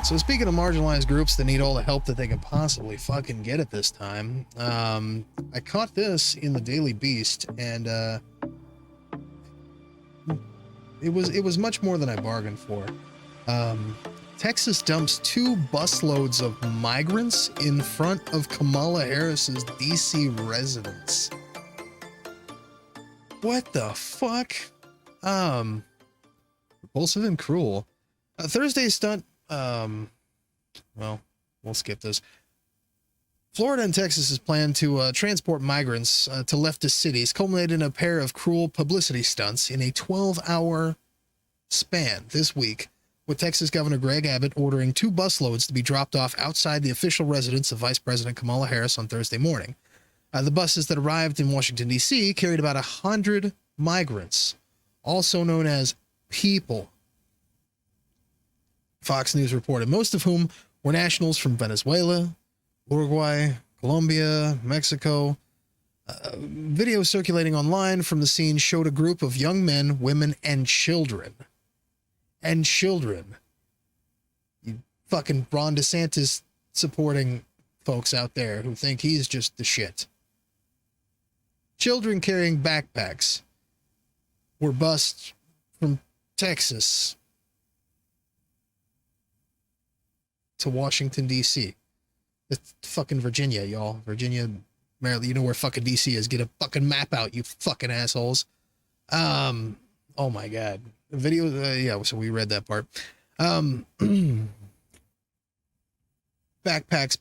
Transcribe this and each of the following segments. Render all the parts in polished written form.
So speaking of marginalized groups that need all the help that they can possibly fucking get at this time, I caught this in the Daily Beast, and it was much more than I bargained for. Texas dumps 2 busloads of migrants in front of Kamala Harris's DC residence. What the fuck? Repulsive and cruel. Thursday's stunt, well, we'll skip this. Florida and Texas's plan to transport migrants to leftist cities culminated in a pair of cruel publicity stunts in a 12-hour span this week, with Texas Governor Greg Abbott ordering 2 busloads to be dropped off outside the official residence of Vice President Kamala Harris on Thursday morning. The buses that arrived in Washington, D.C. carried about 100 migrants, also known as people. Fox News reported, most of whom were nationals from Venezuela, Uruguay, Colombia, Mexico. Video circulating online from the scene showed a group of young men, women, and children. And children. You fucking Ron DeSantis supporting folks out there who think he's just the shit. Children carrying backpacks were bused from Texas to Washington, D.C. It's fucking Virginia, y'all. Virginia, Maryland, you know where fucking D.C. is. Get a fucking map out, you fucking assholes. Oh my God. The video, yeah, so we read that part. Backpacks,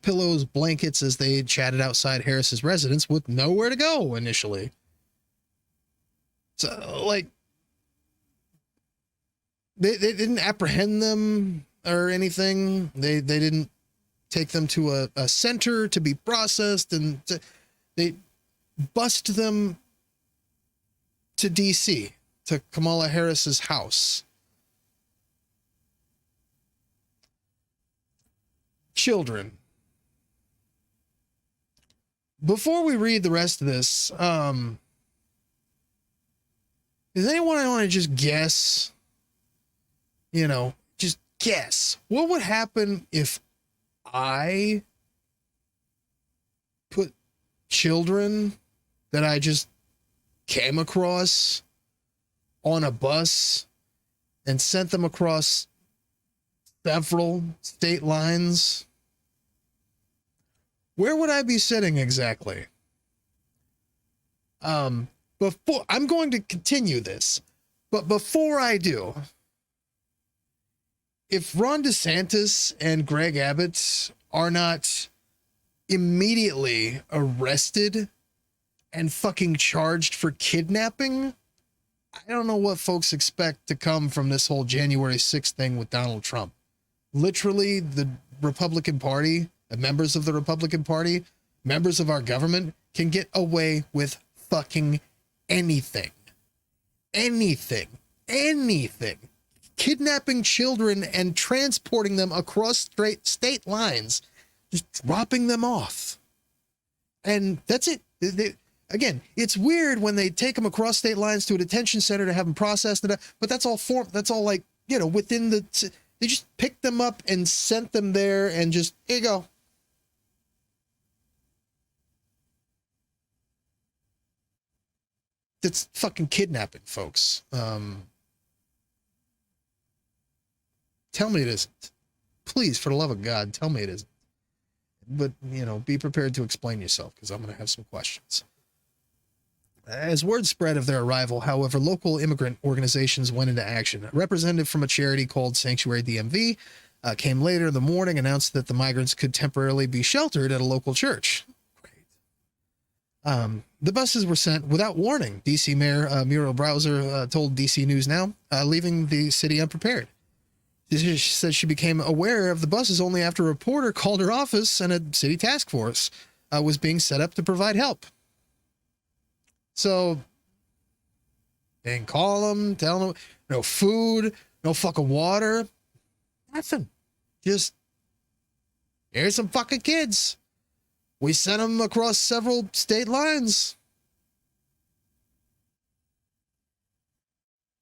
pillows, blankets as they chatted outside Harris's residence with nowhere to go initially. So, like, they didn't apprehend them or anything. They didn't take them to a center to be processed, and they bused them to DC, to Kamala Harris's house. Children. Before we read the rest of this, does anyone want to just guess? You know, just guess. What would happen if I put children that I just came across on a bus and sent them across several state lines? Where would I be sitting exactly? Before I'm going to continue this, but before I do, if Ron DeSantis and Greg Abbott are not immediately arrested and fucking charged for kidnapping, I don't know what folks expect to come from this whole January 6th thing with Donald Trump. Literally, the Republican Party, members of the Republican Party, members of our government can get away with fucking anything. Anything. Anything. Kidnapping children and transporting them across state lines, just dropping them off. And that's it. Again, it's weird when they take them across state lines to a detention center to have them processed, but that's all like, you know, within the, they just picked them up and sent them there and just, here you go. That's fucking kidnapping, folks. Tell me it isn't. Please, for the love of God, tell me it isn't. But, you know, be prepared to explain yourself, because I'm going to have some questions. As word spread of their arrival, however, local immigrant organizations went into action. A representative from a charity called Sanctuary DMV came later in the morning, announced that the migrants could temporarily be sheltered at a local church. Great. The buses were sent without warning, D.C. Mayor Muriel Bowser told D.C. News Now, leaving the city unprepared. She said she became aware of the buses only after a reporter called her office and a city task force was being set up to provide help. So they didn't call them, tell them no food, no fucking water, nothing. Just, here's some fucking kids. We sent them across several state lines.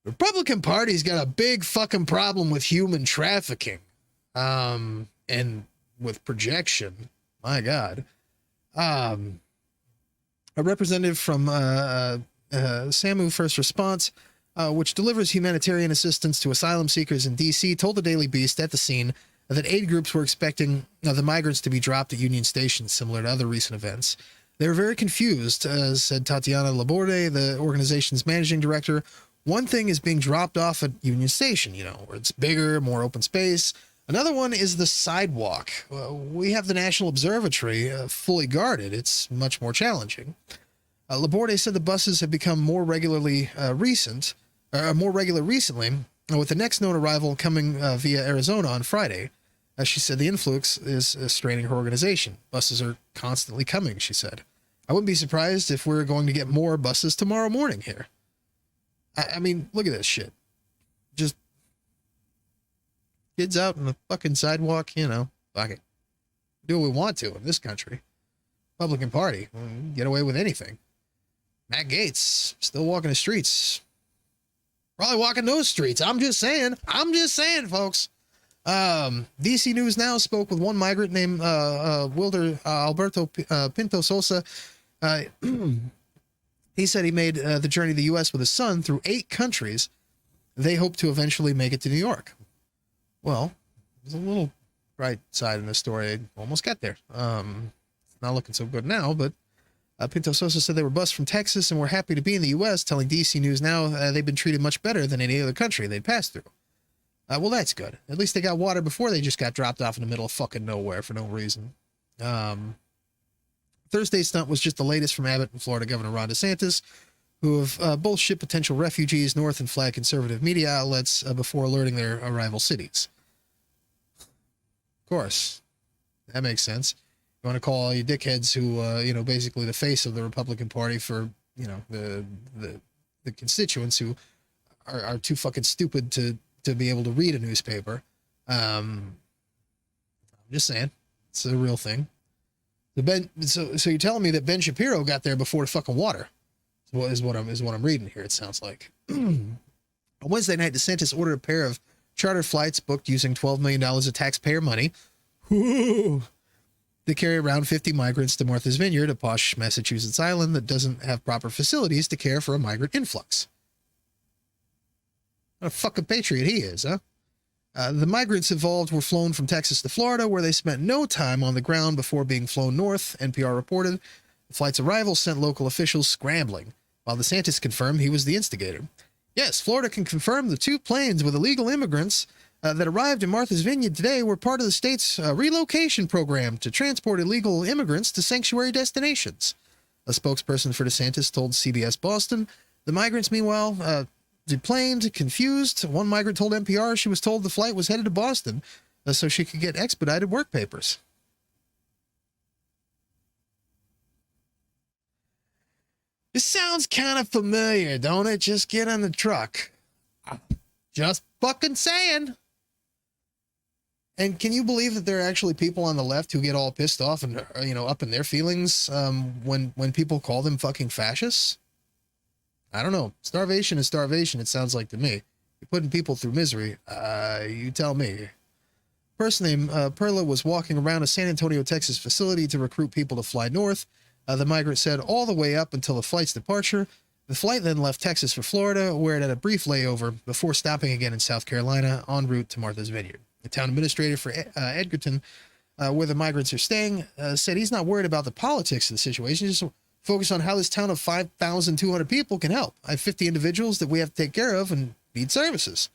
Republican Party's got a big fucking problem with human trafficking. And with projection, my God. A representative from SAMU First Response, which delivers humanitarian assistance to asylum seekers in D.C., told the Daily Beast at the scene that aid groups were expecting the migrants to be dropped at Union Station, similar to other recent events. They were very confused, said Tatiana Laborde, the organization's managing director. One thing is being dropped off at Union Station, where it's bigger, more open space. Another one is the sidewalk. We have the National Observatory fully guarded. It's much more challenging. Laborde said the buses have become more regular recently, with the next known arrival coming via Arizona on Friday. As she said, the influx is straining her organization. Buses are constantly coming, she said. I wouldn't be surprised if we're going to get more buses tomorrow morning here. I mean, look at this shit. Just kids out on the fucking sidewalk, fuck it. Do what we want to in this country. Republican Party, get away with anything. Matt Gaetz, still walking the streets. Probably walking those streets. I'm just saying, folks. DC News Now spoke with one migrant named Wilder Alberto Pinto Sosa. He said he made the journey to the U.S. with his son through 8 countries. They hope to eventually make it to New York. Well, there's a little bright side in this story. I almost got there. It's not looking so good now, but Pinto Sosa said they were bused from Texas and were happy to be in the U.S., telling DC News Now they've been treated much better than any other country they'd passed through. Well, that's good. At least they got water before they just got dropped off in the middle of fucking nowhere for no reason. Thursday's stunt was just the latest from Abbott and Florida Governor Ron DeSantis, who have both shipped potential refugees north and flagged conservative media outlets before alerting their arrival cities. Of course. That makes sense. You want to call all you dickheads who, basically the face of the Republican Party for, the constituents who are too fucking stupid to be able to read a newspaper. I'm just saying, it's a real thing. So you're telling me that Ben Shapiro got there before the fucking water? Is what I'm reading here. It sounds like. On Wednesday night, DeSantis ordered a pair of charter flights booked using $12 million of taxpayer money to carry around 50 migrants to Martha's Vineyard, a posh Massachusetts island that doesn't have proper facilities to care for a migrant influx. What a fucking patriot he is, huh? The migrants involved were flown from Texas to Florida, where they spent no time on the ground before being flown north, NPR reported. The flight's arrival sent local officials scrambling, while DeSantis confirmed he was the instigator. Yes, Florida can confirm the 2 planes with illegal immigrants that arrived in Martha's Vineyard today were part of the state's relocation program to transport illegal immigrants to sanctuary destinations. A spokesperson for DeSantis told CBS Boston. The migrants, meanwhile, deplaned, confused. One migrant told NPR she was told the flight was headed to Boston so she could get expedited work papers. This sounds kind of familiar, don't it? Just get in the truck. Just fucking saying. And can you believe that there are actually people on the left who get all pissed off and, up in their feelings when people call them fucking fascists? I don't know. Starvation is starvation, it sounds like to me. You're putting people through misery. You tell me. A person named Perla was walking around a San Antonio, Texas facility to recruit people to fly north. The migrant said all the way up until the flight's departure. The flight then left Texas for Florida, where it had a brief layover before stopping again in South Carolina en route to Martha's Vineyard. The town administrator for Edgerton, where the migrants are staying, said he's not worried about the politics of the situation. He's just focused on how this town of 5,200 people can help. I have 50 individuals that we have to take care of and need services.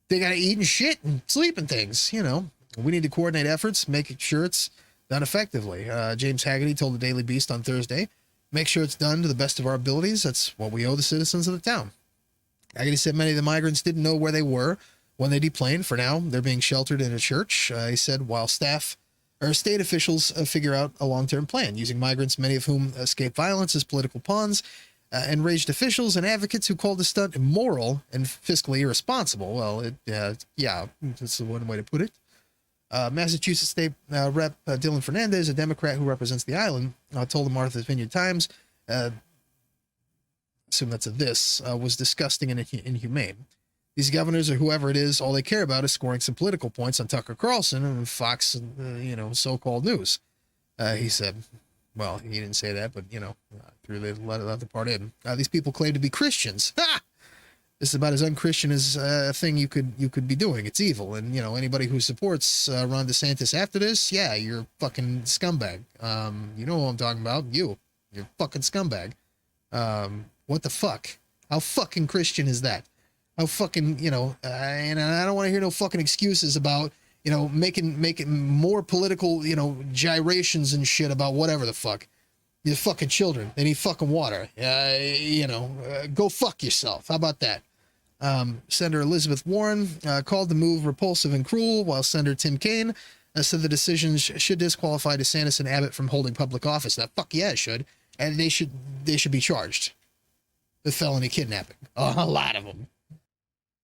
They got to eat and shit and sleep and things, We need to coordinate efforts, make sure it's done effectively. James Haggerty told the Daily Beast on Thursday, make sure it's done to the best of our abilities. That's what we owe the citizens of the town. Haggerty said many of the migrants didn't know where they were when they deplaned. For now, they're being sheltered in a church. He said while state officials figure out a long-term plan, using migrants, many of whom escape violence, as political pawns, enraged officials and advocates who called the stunt immoral and fiscally irresponsible. Well, that's one way to put it. Massachusetts State Rep. Dylan Fernandez, a Democrat who represents the island, told the Martha's Vineyard Times, assume that's was disgusting and inhumane. These governors or whoever it is, all they care about is scoring some political points on Tucker Carlson and Fox, so-called news. He said, well, he didn't say that, but, threw the other part in. These people claim to be Christians. Ha! This is about as unchristian as a thing you could be doing. It's evil. And, anybody who supports Ron DeSantis after this, yeah, you're a fucking scumbag. You know who I'm talking about. You're a fucking scumbag. What the fuck? How fucking Christian is that? How fucking, and I don't want to hear no fucking excuses about, making more political, gyrations and shit about whatever the fuck. You're fucking children. They need fucking water. Go fuck yourself. How about that? Senator Elizabeth Warren called the move repulsive and cruel, while Senator Tim Kaine said the decision should disqualify DeSantis and Abbott from holding public office. Now, fuck yeah, it should. And they should be charged with felony kidnapping. A lot of them.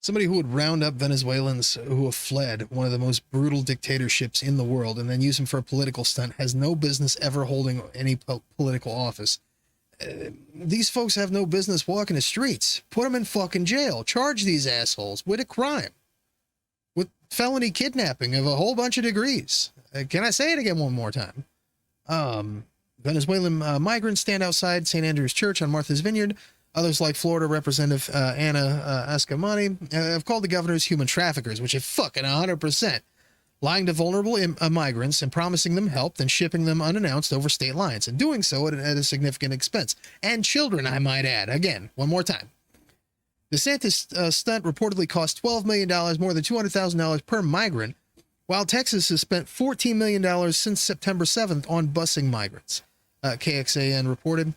Somebody who would round up Venezuelans who have fled one of the most brutal dictatorships in the world and then use them for a political stunt has no business ever holding any political office. These folks have no business walking the streets. Put them in fucking jail. Charge these assholes with a crime. With felony kidnapping of a whole bunch of degrees. Can I say it again one more time? Venezuelan migrants stand outside St. Andrew's Church on Martha's Vineyard. Others, like Florida Representative Anna Escamani, have called the governors human traffickers, which is fucking 100%. Lying to vulnerable migrants and promising them help, then shipping them unannounced over state lines, and doing so at a significant expense. And children, I might add. Again, one more time. DeSantis' stunt reportedly cost $12 million, more than $200,000 per migrant, while Texas has spent $14 million since September 7th on busing migrants, KXAN reported.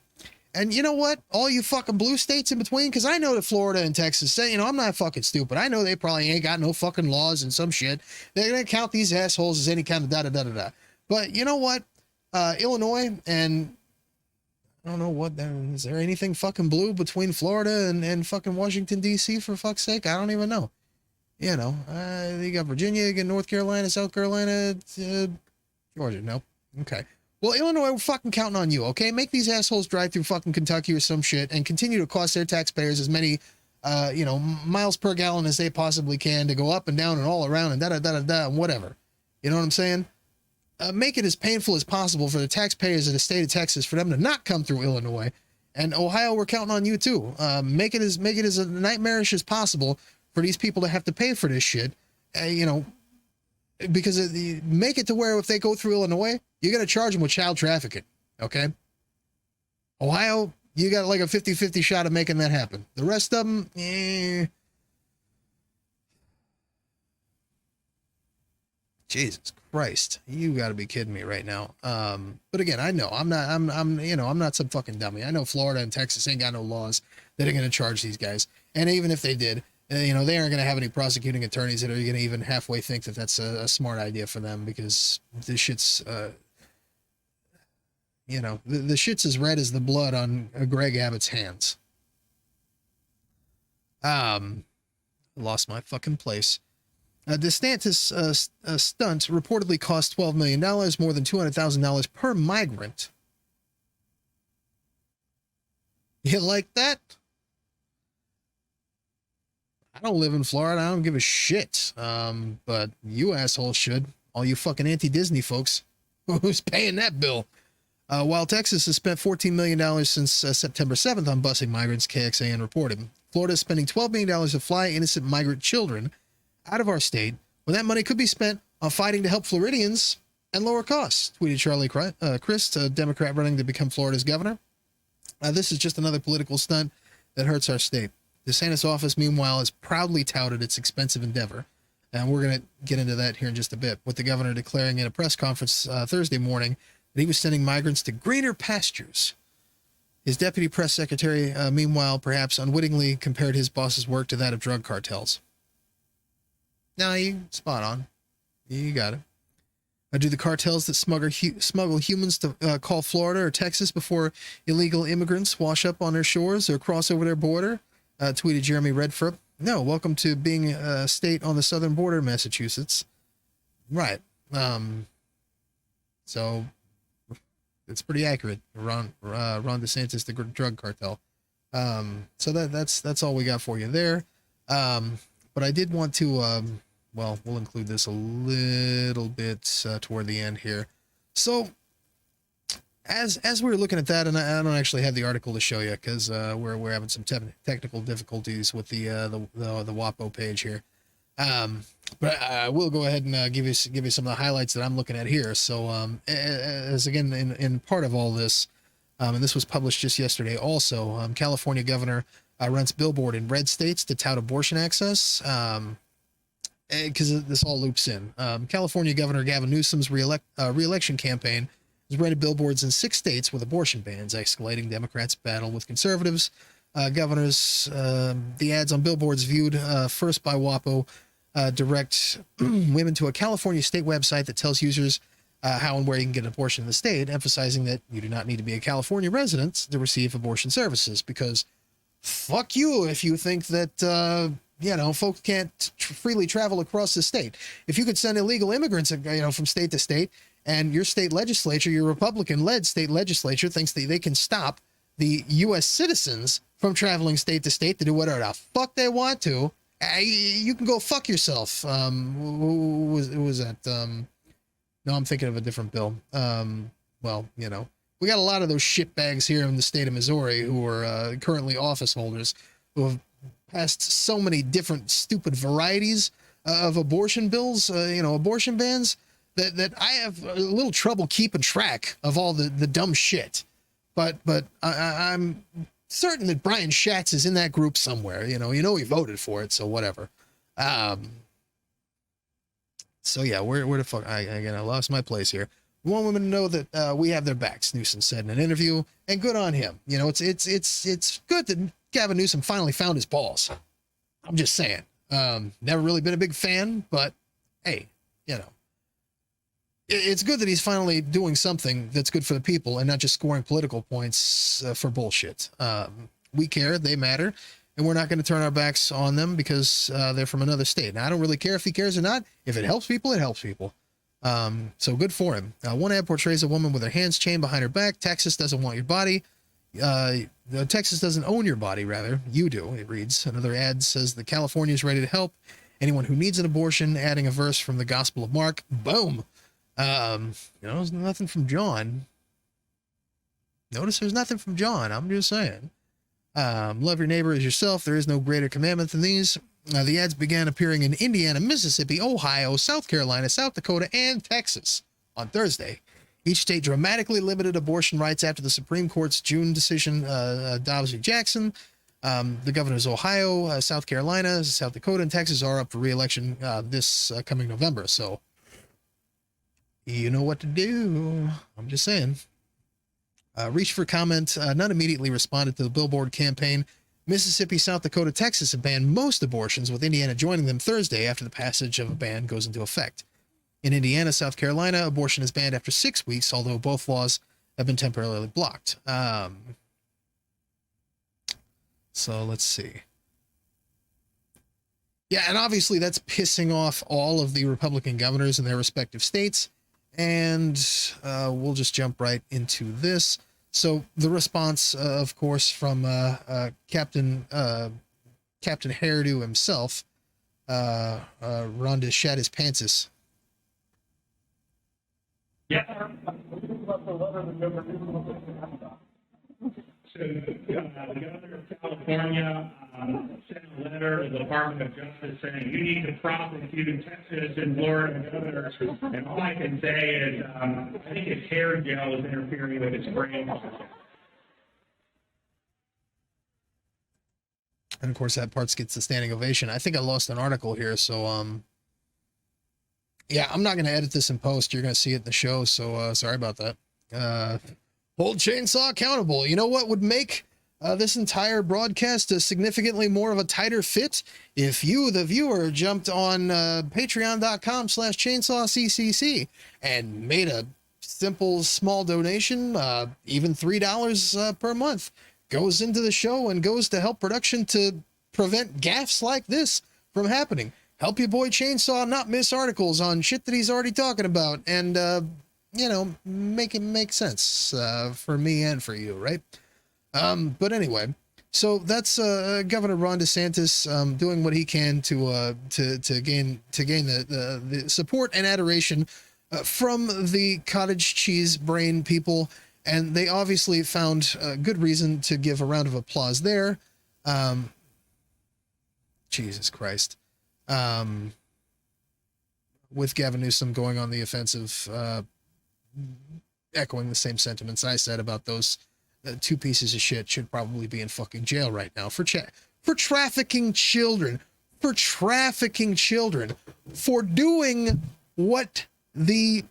And you know what? All you fucking blue states in between, because I know that Florida and Texas say, I'm not fucking stupid. I know they probably ain't got no fucking laws and some shit. They're going to count these assholes as any kind of da-da-da-da-da. But you know what? Illinois and I don't know what, is there anything fucking blue between Florida and fucking Washington, D.C., for fuck's sake? I don't even know. You got Virginia, you got North Carolina, South Carolina, Georgia. Nope. Okay. Well, Illinois, we're fucking counting on you, okay? Make these assholes drive through fucking Kentucky or some shit and continue to cost their taxpayers as many, miles per gallon as they possibly can to go up and down and all around and da-da-da-da-da and whatever. You know what I'm saying? Make it as painful as possible for the taxpayers of the state of Texas for them to not come through Illinois. And Ohio, we're counting on you too. Make it as nightmarish as possible for these people to have to pay for this shit. Because make it to where if they go through Illinois, you got to charge them with child trafficking, okay? Ohio, you got like a 50-50 shot of making that happen. The rest of them, Jesus Christ, you got to be kidding me right now. But again, I know I'm not some fucking dummy. I know Florida and Texas ain't got no laws that are going to charge these guys, and even if they did, they aren't going to have any prosecuting attorneys that are going to even halfway think that that's a smart idea for them, because this shit's, the shit's as red as the blood on Greg Abbott's hands. Lost my fucking place. DeSantis' stunt reportedly cost $12 million, more than $200,000 per migrant. You like that? I don't live in Florida. I don't give a shit. But you assholes should. All you fucking anti-Disney folks. Who's paying that bill? While Texas has spent $14 million since September 7th on busing migrants, KXAN reported. Florida is spending $12 million to fly innocent migrant children out of our state, when that money could be spent on fighting to help Floridians and lower costs, tweeted Charlie Crist, a Democrat running to become Florida's governor. This is just another political stunt that hurts our state. DeSantis' office, meanwhile, has proudly touted its expensive endeavor, and we're going to get into that here in just a bit, with the governor declaring in a press conference Thursday morning that he was sending migrants to greener pastures. His deputy press secretary, meanwhile, perhaps unwittingly compared his boss's work to that of drug cartels. No, you spot on. You got it. Do the cartels that smuggle humans to call Florida or Texas before illegal immigrants wash up on their shores or cross over their border? Tweeted Jeremy Redford. No, welcome to being a state on the southern border, Massachusetts. Right. So it's pretty accurate. Ron DeSantis, the drug cartel. So that's all we got for you there. but I did want to, well, we'll include this a little bit toward the end here. So, as we were looking at that, and I don't actually have the article to show you because we're having some technical difficulties with the WAPO page here. But I will go ahead and give you some of the highlights that I'm looking at here. So, as again in part of all this, and this was published just yesterday also, California governor rents billboard in red states to tout abortion access. Because this all loops in. California Governor Gavin Newsom's re-election campaign has rented billboards in 6 states with abortion bans, escalating Democrats' battle with conservatives. Governors, the ads on billboards viewed first by WAPO direct women to a California state website that tells users how and where you can get an abortion in the state, emphasizing that you do not need to be a California resident to receive abortion services, because fuck you if you think that, folks can't freely travel across the state. If you could send illegal immigrants, from state to state, and your state legislature, your Republican-led state legislature, thinks that they can stop the U.S. citizens from traveling state to state to do whatever the fuck they want to, you can go fuck yourself. Who was that? No, I'm thinking of a different bill. We got a lot of those shitbags here in the state of Missouri who are currently office holders who have passed so many different stupid varieties of abortion bills, abortion bans, that I have a little trouble keeping track of all the dumb shit. But I'm certain that Brian Schatz is in that group somewhere. He voted for it, so whatever. So yeah, where the fuck? I lost my place here. We want women to know that we have their backs, Newsom said in an interview, and good on him. It's good that Gavin Newsom finally found his balls. I'm just saying. Never really been a big fan, but hey, it's good that he's finally doing something that's good for the people and not just scoring political points for bullshit. We care, they matter, and we're not going to turn our backs on them because they're from another state. Now, I don't really care if he cares or not. If it helps people, it helps people. So good for him. One ad portrays a woman with her hands chained behind her back. Texas doesn't want your body. Texas doesn't own your body, rather. You do, it reads. Another ad says that California is ready to help anyone who needs an abortion, adding a verse from the Gospel of Mark. Boom. There's nothing from John. Notice there's nothing from John. I'm just saying. Love your neighbor as yourself. There is no greater commandment than these. The ads began appearing in Indiana, Mississippi, Ohio, South Carolina, South Dakota, and Texas on Thursday. Each state dramatically limited abortion rights after the Supreme Court's June decision, Dobbs v. Jackson. The governors of Ohio, South Carolina, South Dakota, and Texas are up for re-election this coming November. So, you know what to do. I'm just saying. Reached for comment. None immediately responded to the billboard campaign. Mississippi, South Dakota, Texas have banned most abortions, with Indiana joining them Thursday after the passage of a ban goes into effect. In Indiana, South Carolina, abortion is banned after 6 weeks, although both laws have been temporarily blocked. So let's see. Yeah, and obviously that's pissing off all of the Republican governors in their respective states. And we'll just jump right into this. So the response, of course, from Captain Hairdo himself, Ron DeSantis Trafficking. Yeah. So the governor of California sent a letter to the Department of Justice saying you need to prosecute Texas and Florida governors. And all I can say is I think his hair gel is interfering with his brain. And of course, that part gets the standing ovation. I think I lost an article here, so yeah, I'm not going to edit this in post. You're going to see it in the show, so sorry about that. Hold Chainsaw accountable. You know what would make this entire broadcast a significantly more of a tighter fit? If you, the viewer, jumped on patreon.com/chainsaw_ccc and made a simple, small donation, even $3 per month, goes into the show and goes to help production to prevent gaffes like this from happening. Help your boy Chainsaw not miss articles on shit that he's already talking about, and make it make sense for me and for you, right? But anyway, So that's Governor Ron DeSantis doing what he can to gain the support and adoration from the cottage cheese brain people, and they obviously found good reason to give a round of applause there. Jesus Christ. With Gavin Newsom going on the offensive, echoing the same sentiments I said about those two pieces of shit should probably be in fucking jail right now for trafficking children, for doing what the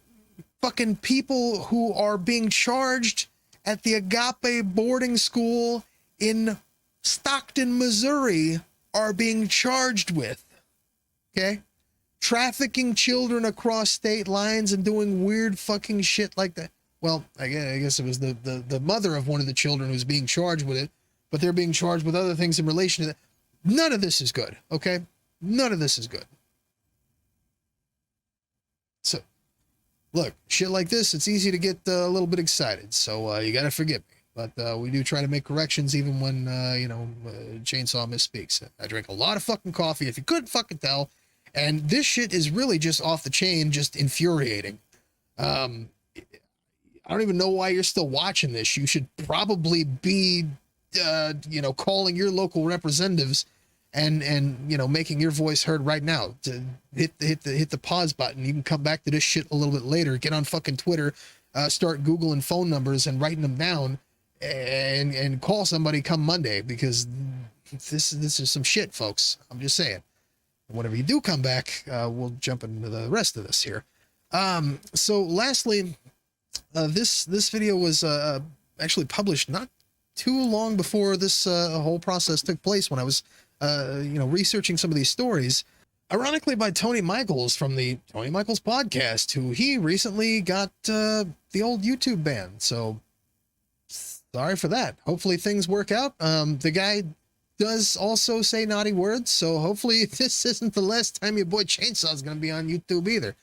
fucking people who are being charged at the Agape boarding school in Stockton, Missouri are being charged with. Okay? Trafficking children across state lines and doing weird fucking shit like that. Well, I guess it was the mother of one of the children who's being charged with it, but they're being charged with other things in relation to that. None of this is good, okay? None of this is good. So, look, shit like this, it's easy to get a little bit excited, so you gotta forgive me. But we do try to make corrections even when, Chainsaw misspeaks. I drink a lot of fucking coffee, if you couldn't fucking tell, and this shit is really just off the chain, just infuriating. I don't even know why you're still watching this. You should probably be, calling your local representatives and making your voice heard right now. To hit the pause button. You can come back to this shit a little bit later. Get on fucking Twitter, start Googling phone numbers and writing them down, and call somebody come Monday, because this is some shit, folks. I'm just saying. Whenever you do come back, we'll jump into the rest of this here. So lastly, this video was actually published not too long before this whole process took place, when I was researching some of these stories, ironically by Tony Michaels from the Tony Michaels podcast, who he recently got the old YouTube ban. So sorry for that. Hopefully things work out. The guy does also say naughty words, so hopefully this isn't the last time your boy Chainsaw is going to be on YouTube either.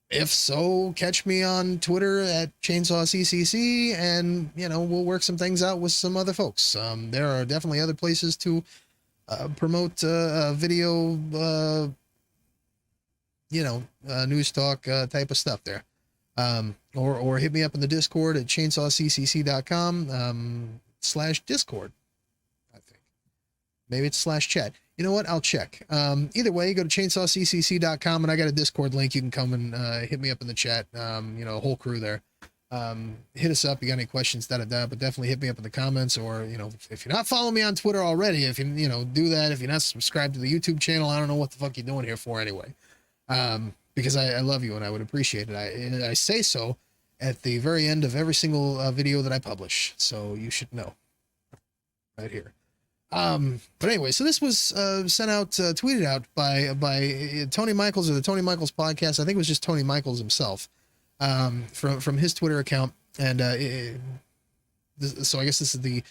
If so, catch me on Twitter at ChainsawCCC, and, we'll work some things out with some other folks. There are definitely other places to promote video, news talk type of stuff there. Or hit me up in the Discord at chainsawccc.com/Discord. I think. Maybe it's /chat. You know what? I'll check. Either way, go to chainsawccc.com, and I got a Discord link. You can come and hit me up in the chat. A whole crew there. Hit us up. You got any questions, but definitely hit me up in the comments, or, if you're not following me on Twitter already, if you, do that. If you're not subscribed to the YouTube channel, I don't know what the fuck you're doing here for anyway. Because I love you and I would appreciate it. I say so at the very end of every single video that I publish. So you should know right here. But anyway, so this was sent out, tweeted out by Tony Michaels, or the Tony Michaels podcast. I think it was just Tony Michaels himself, from his Twitter account. And so I guess this is the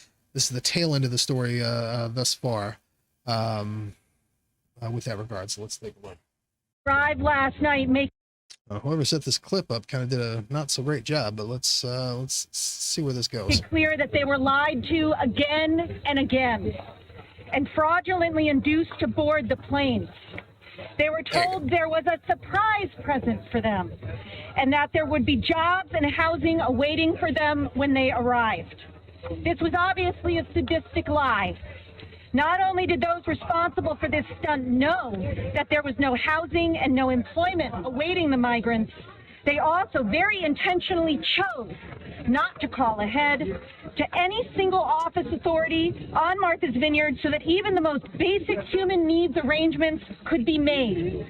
tail end of the story thus far. With that regard, so let's take a look. Arrived last night. Whoever set this clip up kind of did a not so great job, but let's see where this goes. It's clear that they were lied to again and again, and fraudulently induced to board the planes. They were told there was a surprise present for them, and that there would be jobs and housing awaiting for them when they arrived. This was obviously a sadistic lie. Not only did those responsible for this stunt know that there was no housing and no employment awaiting the migrants, they also very intentionally chose not to call ahead to any single office authority on Martha's Vineyard so that even the most basic human needs arrangements could be made.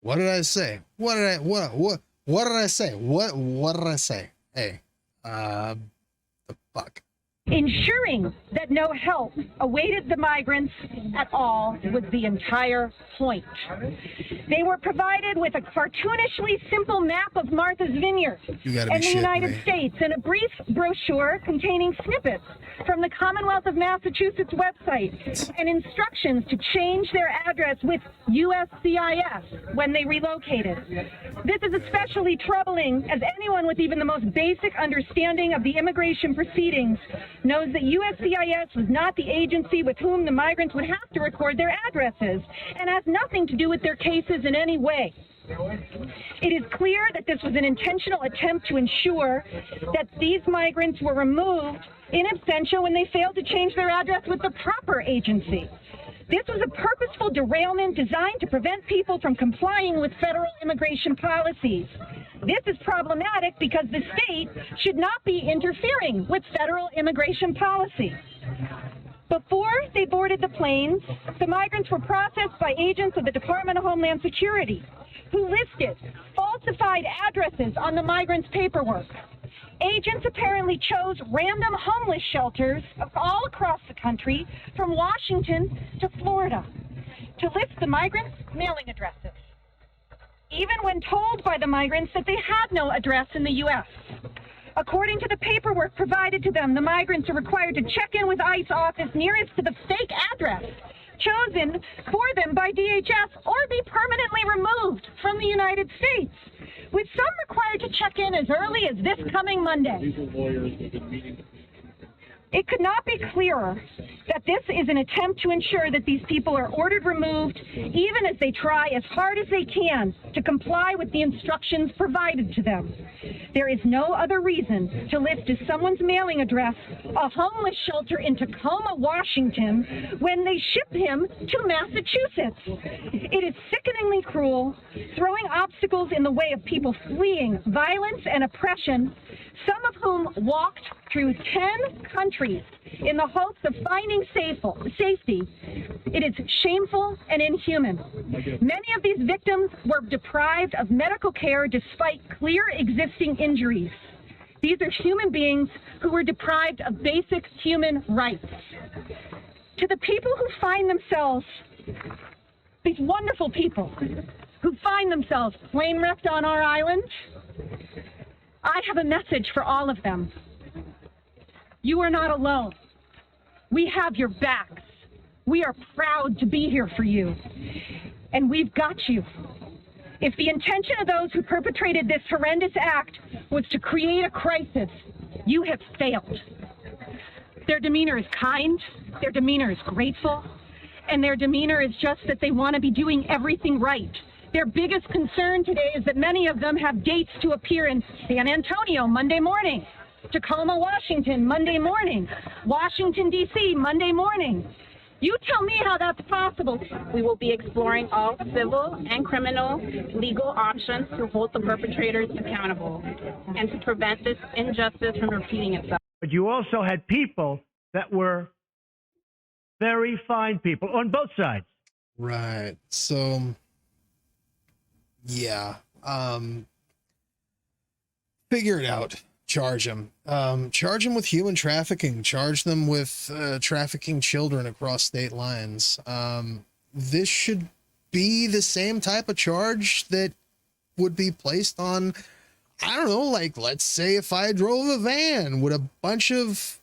What did I say? What did I say? What did I say? Hey, the fuck. Ensuring that no help awaited the migrants at all was the entire point. They were provided with a cartoonishly simple map of Martha's Vineyard and the United States, and a brief brochure containing snippets from the Commonwealth of Massachusetts website, and instructions to change their address with USCIS when they relocated. This is especially troubling, as anyone with even the most basic understanding of the immigration proceedings knows that USCIS was not the agency with whom the migrants would have to record their addresses and has nothing to do with their cases in any way. It is clear that this was an intentional attempt to ensure that these migrants were removed in absentia when they failed to change their address with the proper agency. This was a purposeful derailment designed to prevent people from complying with federal immigration policies. This is problematic because the state should not be interfering with federal immigration policy. Before they boarded the planes, the migrants were processed by agents of the Department of Homeland Security, who listed falsified addresses on the migrants' paperwork. Agents apparently chose random homeless shelters all across the country, from Washington to Florida, to list the migrants' mailing addresses, even when told by the migrants that they had no address in the U.S. According to the paperwork provided to them, the migrants are required to check in with ICE office nearest to the fake address chosen for them by DHS or be permanently removed from the United States, with some required to check in as early as this coming Monday. It could not be clearer that this is an attempt to ensure that these people are ordered removed, even as they try as hard as they can to comply with the instructions provided to them. There is no other reason to list as someone's mailing address a homeless shelter in Tacoma, Washington, when they ship him to Massachusetts. It is sickeningly cruel, throwing obstacles in the way of people fleeing violence and oppression, some of whom walked through 10 countries in the hopes of finding safety. It is shameful and inhuman. Many of these victims were deprived of medical care despite clear existing injuries. These are human beings who were deprived of basic human rights. To the people who find themselves, these wonderful people who find themselves plane wrecked on our island, I have a message for all of them. You are not alone. We have your backs. We are proud to be here for you. And we've got you. If the intention of those who perpetrated this horrendous act was to create a crisis, you have failed. Their demeanor is kind, their demeanor is grateful, and their demeanor is just that they want to be doing everything right. Their biggest concern today is that many of them have dates to appear in San Antonio Monday morning, Tacoma, Washington, Monday morning, Washington, D.C., Monday morning. You tell me how that's possible. We will be exploring all civil and criminal legal options to hold the perpetrators accountable and to prevent this injustice from repeating itself. But you also had people that were very fine people on both sides. Right. So, yeah. Figure it out. Charge them. Charge them with human trafficking. Charge them with trafficking children across state lines. This should be the same type of charge that would be placed on, I don't know, like, let's say if I drove a van with a bunch of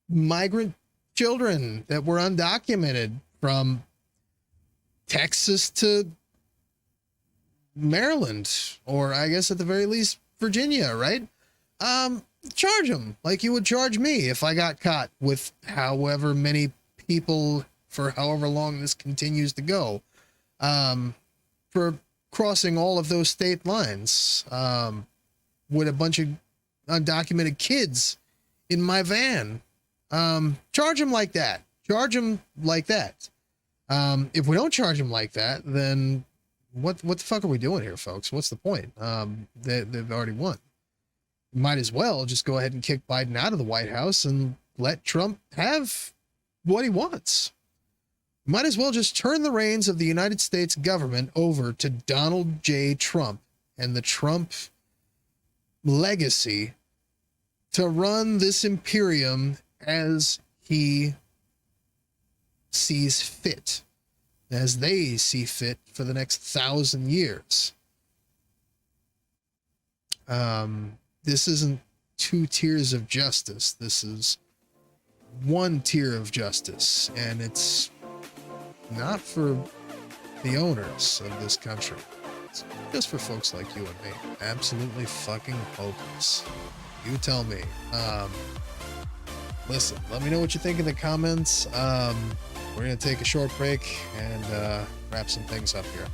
migrant children that were undocumented from Texas to Maryland, or I guess at the very least Virginia, right? Charge them like you would charge me if I got caught with however many people for however long this continues to go, for crossing all of those state lines, with a bunch of undocumented kids in my van. Charge them like that. Charge them like that. If we don't charge them like that, then what the fuck are we doing here, folks? What's the point? They've already won. Might as well just go ahead and kick Biden out of the White House and let Trump have what he wants. Might as well just turn the reins of the United States government over to Donald J. Trump and the Trump legacy to run this imperium as he sees fit, as they see fit for the next 1,000 years. This isn't two tiers of justice. This is one tier of justice, and it's not for the owners of this country. It's just for folks like you and me. Absolutely fucking hopeless. You tell me. listen, let me know what you think in the comments. We're going to take a short break and wrap some things up here.